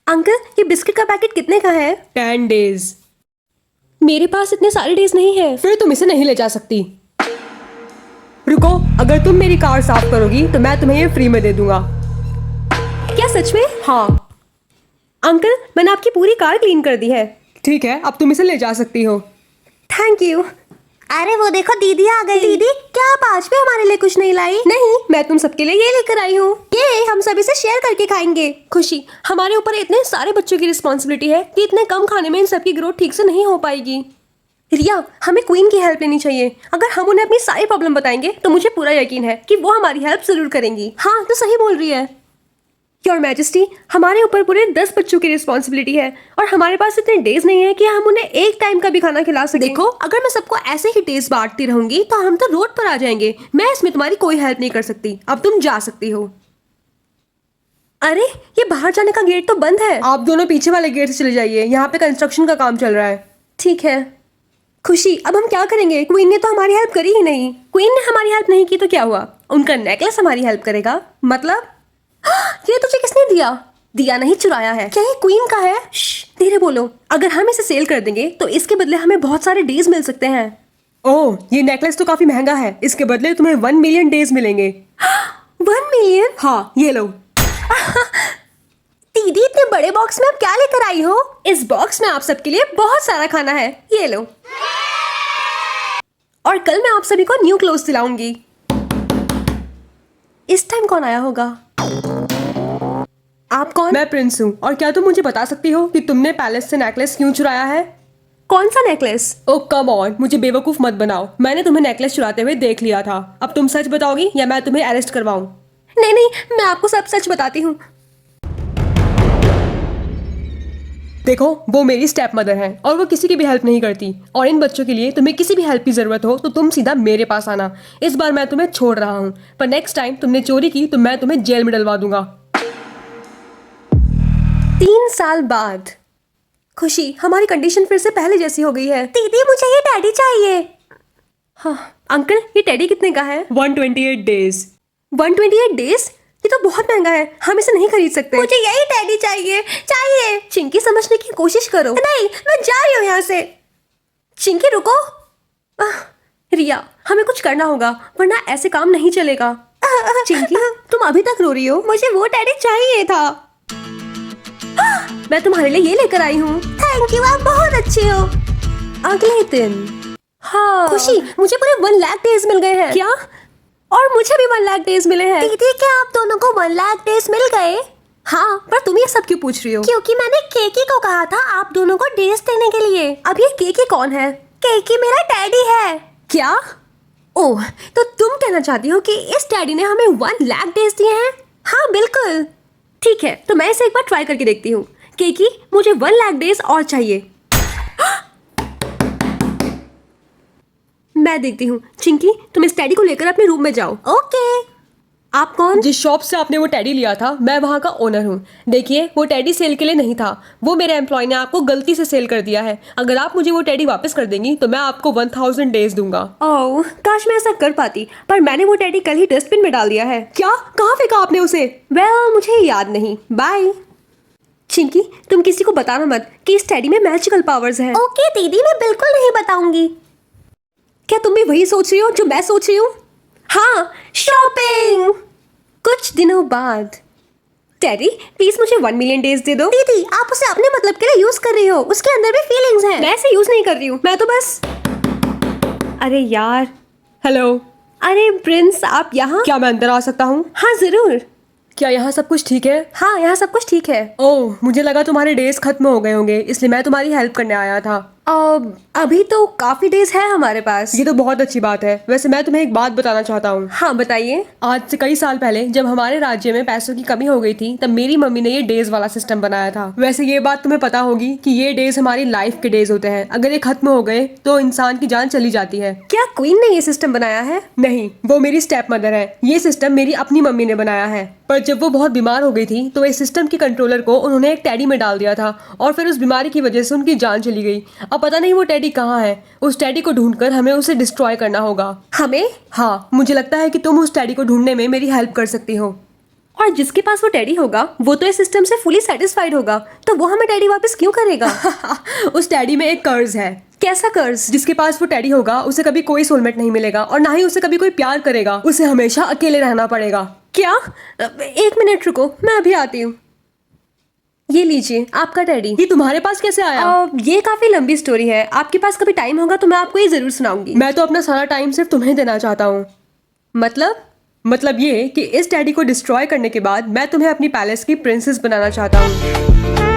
Uncle, ये biscuit का packet कितने का है? 10 डेज। मेरे पास इतने सारे डेज नहीं है। फिर तुम इसे नहीं ले जा सकती। रुको, अगर तुम मेरी कार साफ करोगी तो मैं तुम्हें ये फ्री में दे दूंगा। क्या सच में? हाँ। अंकल, मैंने आपकी पूरी कार क्लीन कर दी है। ठीक है, अब तुम इसे ले जा सकती हो। Thank you. अरे वो देखो, दीदी आ गई। दीदी, क्या आप आज भी हमारे लिए कुछ नहीं लाई? नहीं, मैं तुम सबके लिए ये लेकर आई हूँ। ये हम सभी से शेयर करके खाएंगे। खुशी, हमारे ऊपर इतने सारे बच्चों की रिस्पॉन्सिबिलिटी है कि इतने कम खाने में इन सबकी ग्रोथ ठीक से नहीं हो पाएगी। रिया, हमें क्वीन की हेल्प लेनी चाहिए। अगर हम उन्हें अपनी सारी प्रॉब्लम बताएंगे तो मुझे पूरा यकीन है कि वो हमारी हेल्प जरूर करेंगी। हाँ, तो सही बोल रही है। योर मैजेस्टी, हमारे ऊपर पूरे 10 बच्चों की रिस्पॉन्सिबिलिटी है और हमारे पास इतने डेज नहीं है कि हम उन्हें एक टाइम का भी खाना खिला सकें। देखो, अगर मैं सबको ऐसे ही डेज बांटती रहूंगी तो हम तो रोड पर आ जाएंगे। मैं इसमें तुम्हारी कोई हेल्प नहीं कर सकती। अब तुम जा सकती हो। अरे, ये बाहर जाने का गेट तो बंद है। आप दोनों पीछे वाले गेट से चले जाइए, यहाँ पे कंस्ट्रक्शन का काम चल रहा है। ठीक है। खुशी, अब हम क्या करेंगे? क्वीन ने तो हमारी हेल्प करी ही नहीं। क्वीन ने हमारी हेल्प नहीं की तो क्या हुआ? उनका नेकलेस हमारी हेल्प करेगा? मतलब ये तुझे किसने दिया? दिया नहीं, चुराया है। क्या ये क्वीन का है? धीरे बोलो। अगर हम इसे सेल कर देंगे तो इसके बदले हमें बहुत सारे डेज मिल सकते हैं। ओह, ये नेकलेस तो काफी महंगा है। इसके बदले तुम्हें 1 मिलियन डेज मिलेंगे। 1 मिलियन? हाँ, ये लो। दीदी, इतने बड़े बॉक्स में आप क्या लेकर आई हो? इस बॉक्स में आप सबके लिए बहुत सारा खाना है। ये लो। और कल मैं आप सभी को न्यू क्लोथ्स दिलाऊंगी। इस टाइम कौन आया होगा? आप कौन? मैं प्रिंस हूँ। और क्या तुम मुझे बता सकती हो कि तुमने पैलेस से नेकलेस क्यों चुराया है? कौन सा नेकलेस? ओह कम ऑन, मुझे बेवकूफ मत बनाओ। मैंने तुम्हें नेकलेस चुराते हुए देख लिया था। अब तुम सच बताओगी या मैं तुम्हें अरेस्ट करवाऊं? नहीं नहीं, मैं आपको सब सच बताती हूँ। देखो, वो मेरी स्टेप मदर है और वो किसी की भी हेल्प नहीं करती। और इन बच्चों के लिए तुम्हें किसी भी हेल्प की जरूरत हो तो तुम सीधा मेरे पास आना। इस बार मैं तुम्हें छोड़ रहा हूँ, पर नेक्स्ट टाइम तुमने चोरी की तो मैं तुम्हें जेल में डलवा दूंगा। 3 साल बाद। खुशी, हमारी कंडीशन फिर से पहले जैसी हो गई है। दीदी, मुझे ये डैडी चाहिए। हाँ, अंकल, ये टेडी कितने का है? 128 डेज। 128 डेज? ये तो बहुत महंगा है, हम इसे नहीं खरीद सकते। मुझे यही डैडी चाहिए। चिंकी, समझने की कोशिश करो। नहीं, मैं जा रही हूँ यहाँ से। चिंकी, रुको। रिया, हमें कुछ करना होगा वरना ऐसे काम नहीं चलेगा। चिंकी, तुम अभी तक रो रही हो? मुझे वो डैडी चाहिए था। मैं तुम्हारे लिए ये लेकर आई हूँ। थैंक यू, आप बहुत अच्छे हो। अगले दिन। हाँ खुशी, मुझे पूरे 1 लाख डेज मिल गए हैं। क्या? और मुझे भी 1 लाख डेज मिले हैं। दीदी, क्या आप दोनों को 1 लाख डेज मिल गए? हाँ, पर तुम ये सब क्यों पूछ रही हो? क्योंकि मैंने केकी को कहा था आप दोनों को डेज देने के लिए। अब ये केकी कौन है? केकी मेरा डैडी है। क्या? ओह, तो तुम कहना चाहती हो कि इस डैडी ने हमें 1 लाख डेज दिए हैं? हाँ बिल्कुल। ठीक है, तो मैं इसे एक बार ट्राई करके देखती हूँ। केकी, मुझे 1 लाख डेज और चाहिए। मैं देखती हूँ। चिंकी, तुम इस डैडी को लेकर अपने रूम में जाओ। ओके। आप कौन? जिस शॉप से आपने वो टेडी लिया था, मैं वहाँ का ओनर हूँ। देखिए, वो टेडी सेल के लिए नहीं था। वो मेरे एम्प्लॉय ने आपको गलती से सेल कर दिया है। अगर आप मुझे वो टेडी वापस कर देंगी तो मैं आपको 1000 डेज दूंगा। ओह, काश मैं ऐसा कर पाती, पर मैंने वो टेडी कल ही डस्टबिन में डाल दिया है। क्या? कहाँ फेंका आपने उसे? वेल, मुझे याद नहीं। बाय। चिंकी, तुम किसी को बताना मत कि इस टेडी में मैजिकल पावर्स हैं। ओके दीदी, मैं बिल्कुल नहीं बताऊंगी। क्या तुम भी वही सोच रही हो जो मैं सोच रही हूँ? हाँ, शॉपिंग। कुछ दिनों बाद। टेडी, प्लीज मुझे 1 मिलियन डेज दे दो। दीदी, आप उसे अपने मतलब के लिए यूज कर रही हो। उसके अंदर भी फीलिंग्स हैं। मैं ऐसे यूज नहीं कर रही हूँ, मैं तो बस। अरे यार। हेलो। अरे प्रिंस, आप यहाँ? क्या मैं अंदर आ सकता हूँ? हाँ जरूर। क्या यहाँ सब कुछ ठीक है? हाँ, यहाँ सब कुछ ठीक है। ओह, मुझे लगा तुम्हारे डेज खत्म हो गए होंगे, इसलिए मैं तुम्हारी हेल्प करने आया था। अभी तो काफी डेज है हमारे पास। ये तो बहुत अच्छी बात है। वैसे मैं तुम्हें एक बात बताना चाहता हूँ। हाँ बताइए। आज से कई साल पहले जब हमारे राज्य में पैसों की कमी हो गई थी, तब मेरी मम्मी ने ये डेज वाला सिस्टम बनाया था। वैसे ये बात तुम्हें पता होगी कि ये डेज हमारी लाइफ के डेज होते हैं। अगर ये खत्म हो गए तो इंसान की जान चली जाती है। क्या क्वीन ने ये सिस्टम बनाया है? नहीं, वो मेरी स्टेप मदर है। ये सिस्टम मेरी अपनी मम्मी ने बनाया है। पर जब वो बहुत बीमार हो गई थी तो इस सिस्टम के कंट्रोलर को उन्होंने एक टेडी में डाल दिया था और फिर उस बीमारी की वजह से उनकी जान चली गई। अब पता नहीं वो टेडी कहाँ है। उस टेडी को ढूंढकर हमें उसे डिस्ट्रॉय करना होगा। हमें? हाँ, मुझे लगता है कि तुम उस टेडी को ढूंढने में मेरी हेल्प कर सकती हो। और जिसके पास वो टेडी होगा वो तो इस सिस्टम से फुली सेटिस्फाइड होगा, तो वो हमें टेडी वापस क्यों करेगा? उस टैडी में एक कर्ज है। कैसा कर्ज? जिसके पास वो टैडी होगा उसे कभी कोई सोलमेट नहीं मिलेगा और ना ही उसे कभी कोई प्यार करेगा। उसे हमेशा अकेले रहना पड़ेगा। क्या? एक मिनट रुको, मैं अभी आती हूँ। ये लीजिए आपका टेडी। ये तुम्हारे पास कैसे आया? ये काफी लंबी स्टोरी है, आपके पास कभी टाइम होगा तो मैं आपको ये जरूर सुनाऊंगी। मैं तो अपना सारा टाइम सिर्फ तुम्हें देना चाहता हूँ। मतलब ये कि इस टैडी को डिस्ट्रॉय करने के बाद मैं तुम्हें अपनी पैलेस की प्रिंसेस बनाना चाहता हूँ।